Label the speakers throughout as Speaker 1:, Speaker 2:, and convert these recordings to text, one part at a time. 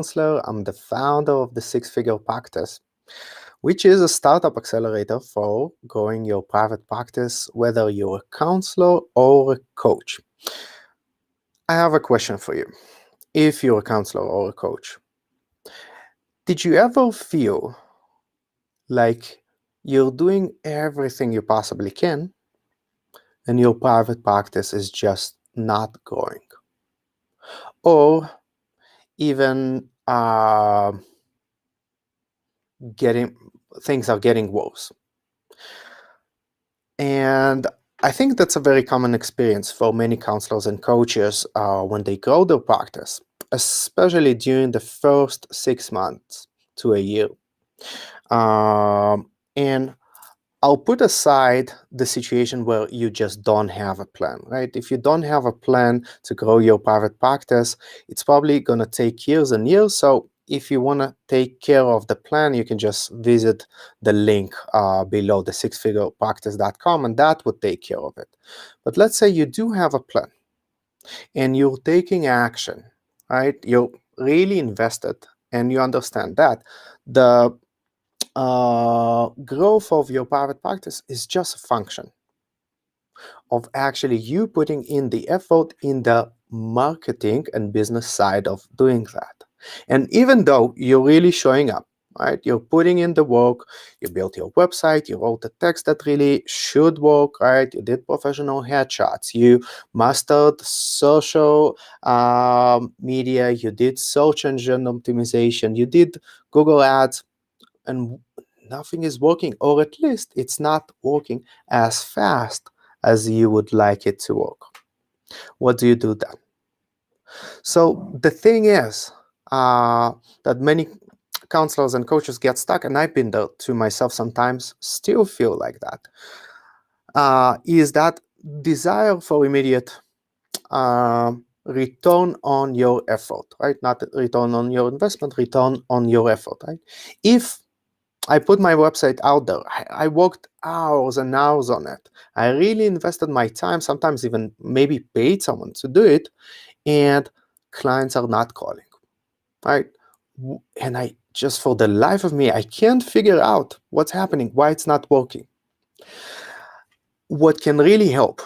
Speaker 1: counselor. I'm the founder of the Six Figure Practice, which is a startup accelerator for growing your private practice, whether you're a counselor or a coach. I have a question for you. If you're a counselor or a coach, did you ever feel like you're doing everything you possibly can and your private practice is just not growing? Or even things are getting worse? And I think that's a very common experience for many counselors and coaches when they grow their practice, especially during the first 6 months to a year. And I'll put aside the situation where you just don't have a plan, right? If you don't have a plan to grow your private practice, it's probably going to take years and years. So if you want to take care of the plan, you can just visit the link below, the sixfigurepractice.com, and that would take care of it. But let's say you do have a plan and you're taking action, right? You're really invested and you understand that the growth of your private practice is just a function of actually you putting in the effort in the marketing and business side of doing that. And even though you're really showing up, right, you're putting in the work, you built your website, you wrote the text that really should work, right, you did professional headshots, you mastered social media, you did search engine optimization, you did Google Ads, and nothing is working, or at least it's not working as fast as you would like it to work. What do you do then? So the thing is that many counselors and coaches get stuck, and I've been there to myself sometimes, still feel like that, is that desire for immediate return on your effort, right? Not return on your investment, return on your effort, right? If I put my website out there, I worked hours and hours on it, I really invested my time, sometimes even maybe paid someone to do it, and clients are not calling, right? And I just, for the life of me, I can't figure out what's happening, why it's not working. What can really help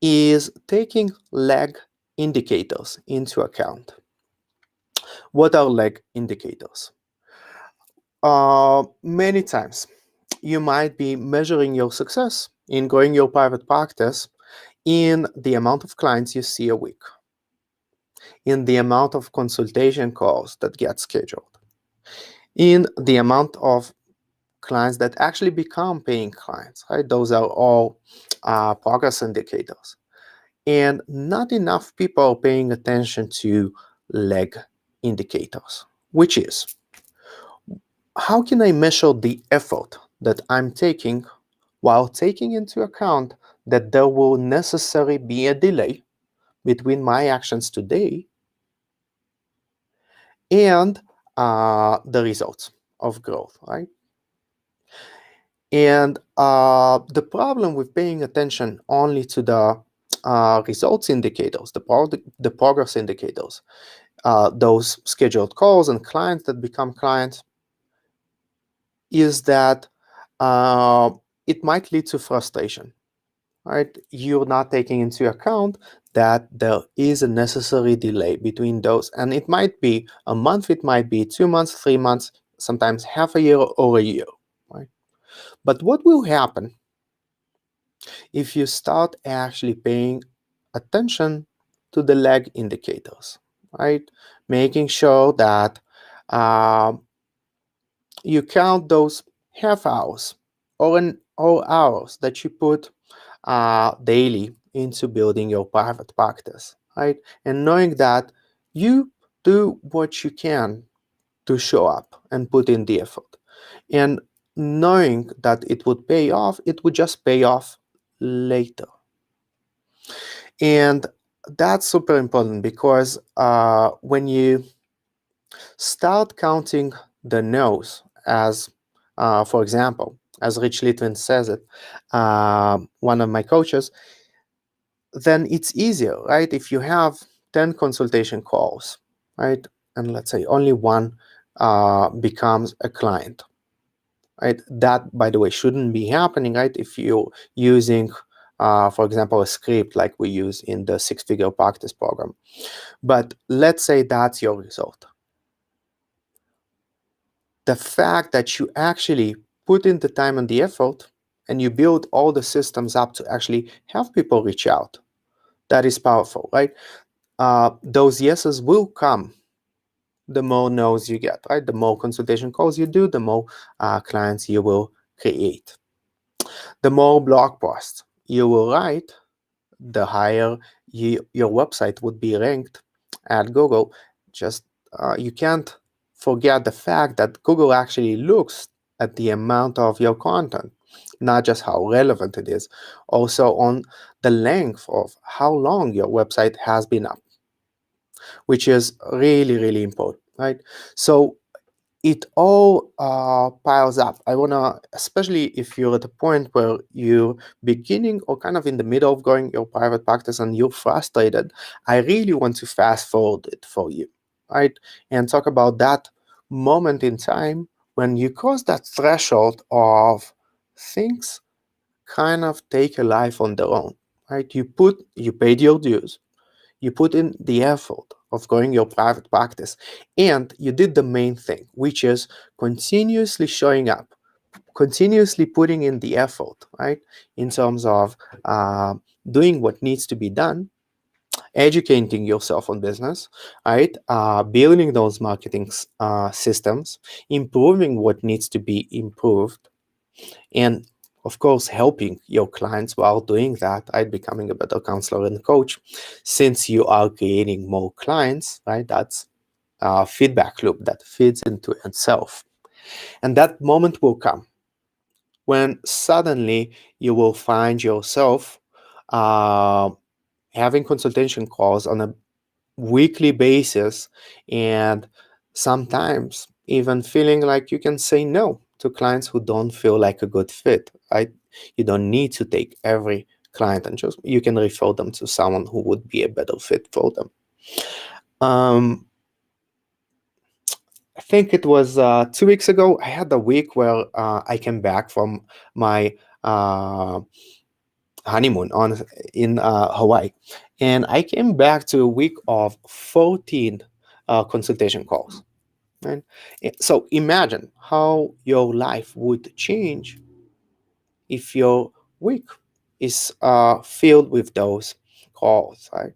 Speaker 1: is taking lag indicators into account. What are lag indicators? Many times you might be measuring your success in growing your private practice in the amount of clients you see a week, in the amount of consultation calls that get scheduled, in the amount of clients that actually become paying clients, right? Those are all progress indicators. And not enough people are paying attention to lag indicators, which is, how can I measure the effort that I'm taking while taking into account that there will necessarily be a delay between my actions today and the results of growth, right? And the problem with paying attention only to the results indicators, the progress indicators, those scheduled calls and clients that become clients, is that it might lead to frustration, right? You're not taking into account that there is a necessary delay between those. And it might be a month, it might be 2 months, 3 months, sometimes half a year or a year, right? But what will happen if you start actually paying attention to the lag indicators, right? Making sure that you count those half hours or hours that you put daily into building your private practice, right? And knowing that you do what you can to show up and put in the effort. And knowing that it would pay off, it would just pay off later. And that's super important because when you start counting the no's, as for example, as Rich Litvin says it, one of my coaches, then it's easier, right? If you have 10 consultation calls, right, and let's say only one becomes a client, right? That, by the way, shouldn't be happening, right? If you're using, for example, a script like we use in the six-figure practice program. But let's say that's your result. The fact that you actually put in the time and the effort and you build all the systems up to actually have people reach out, that is powerful, right? Those yeses will come the more no's you get, right? The more consultation calls you do, the more clients you will create. The more blog posts you will write, the higher your website would be ranked at Google. Just you can't forget the fact that Google actually looks at the amount of your content, not just how relevant it is, also on the length of how long your website has been up, which is really, really important, right? So it all piles up. I want to, especially if you're at a point where you're beginning or kind of in the middle of going your private practice and you're frustrated, I really want to fast forward it for you, right? And talk about that moment in time when you cross that threshold of things kind of take a life on their own, right? You paid your dues, you put in the effort of growing your private practice, and you did the main thing, which is continuously showing up, continuously putting in the effort, right? In terms of doing what needs to be done, educating yourself on business, right? Building those marketing systems, improving what needs to be improved, and of course helping your clients while doing that, right? Becoming a better counselor and coach, since you are creating more clients, right? That's a feedback loop that feeds into itself. And that moment will come when suddenly you will find yourself uh, having consultation calls on a weekly basis, and sometimes even feeling like you can say no to clients who don't feel like a good fit, right? You don't need to take every client, and just you can refer them to someone who would be a better fit for them. um, I think it was 2 weeks ago. I had a week where I came back from my uh, honeymoon on in Hawaii, and I came back to a week of 14 consultation calls. Right? So imagine how your life would change if your week is filled with those calls. Right?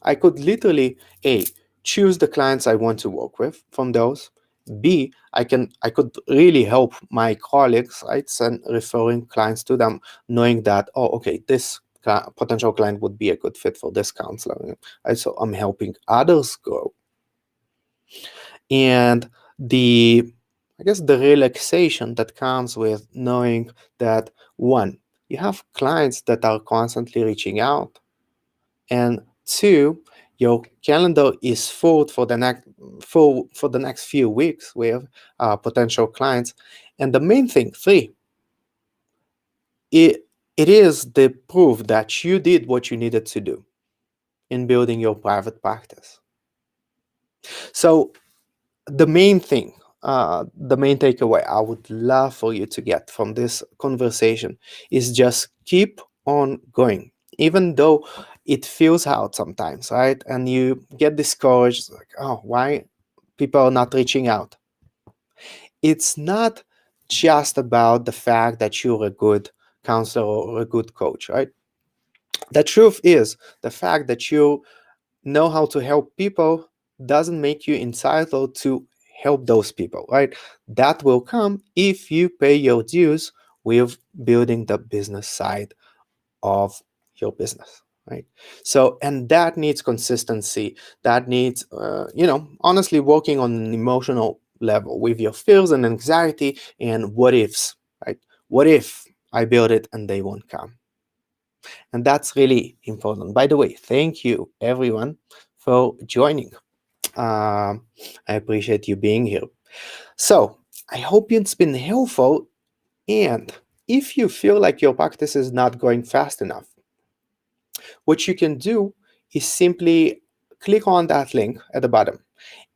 Speaker 1: I could literally A, choose the clients I want to work with from those. B, I could really help my colleagues, right? Send referring clients to them, knowing that, oh, okay, this potential client would be a good fit for this counselor. Right? So I'm helping others grow. And the I guess the relaxation that comes with knowing that, one, you have clients that are constantly reaching out, and two, your calendar is full for the next few weeks with potential clients. And the main thing, three, it it is the proof that you did what you needed to do in building your private practice. So the main thing, the main takeaway I would love for you to get from this conversation is just keep on going, even though it feels hard sometimes, right? And you get discouraged, like, oh, why people are not reaching out? It's not just about the fact that you're a good counselor or a good coach, right? The truth is the fact that you know how to help people doesn't make you entitled to help those people, right? That will come if you pay your dues with building the business side of your business, right? So, and that needs consistency. That needs, honestly, working on an emotional level with your fears and anxiety and what ifs, right? What if I build it and they won't come? And that's really important. By the way, thank you everyone for joining. I appreciate you being here. So I hope it's been helpful. And if you feel like your practice is not going fast enough, what you can do is simply click on that link at the bottom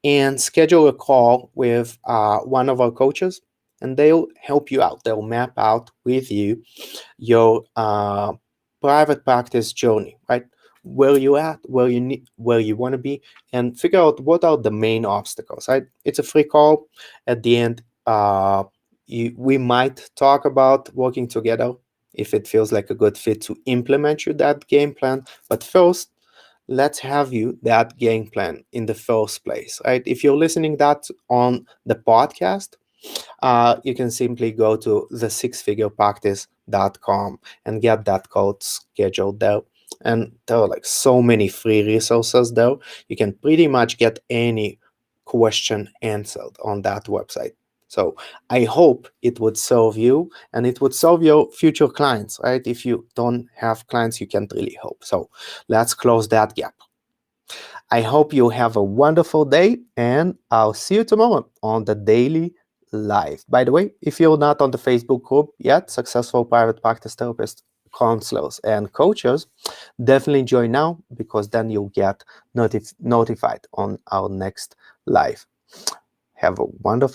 Speaker 1: and schedule a call with one of our coaches, and they'll help you out. They'll map out with you your private practice journey, right? Where you at, where you want to be, and figure out what are the main obstacles, right? It's a free call. At the end, we might talk about working together if it feels like a good fit to implement you that game plan. But first, let's have you that game plan in the first place, right? If you're listening that on the podcast, you can simply go to the6figurepractice.com and get that code scheduled there. And there are like so many free resources there. You can pretty much get any question answered on that website. So I hope it would serve you and it would serve your future clients, right? If you don't have clients, you can't really help. So let's close that gap. I hope you have a wonderful day, and I'll see you tomorrow on the Daily Live. By the way, if you're not on the Facebook group yet, Successful Private Practice Therapists, Counselors, and Coaches, definitely join now, because then you'll get notified on our next live. Have a wonderful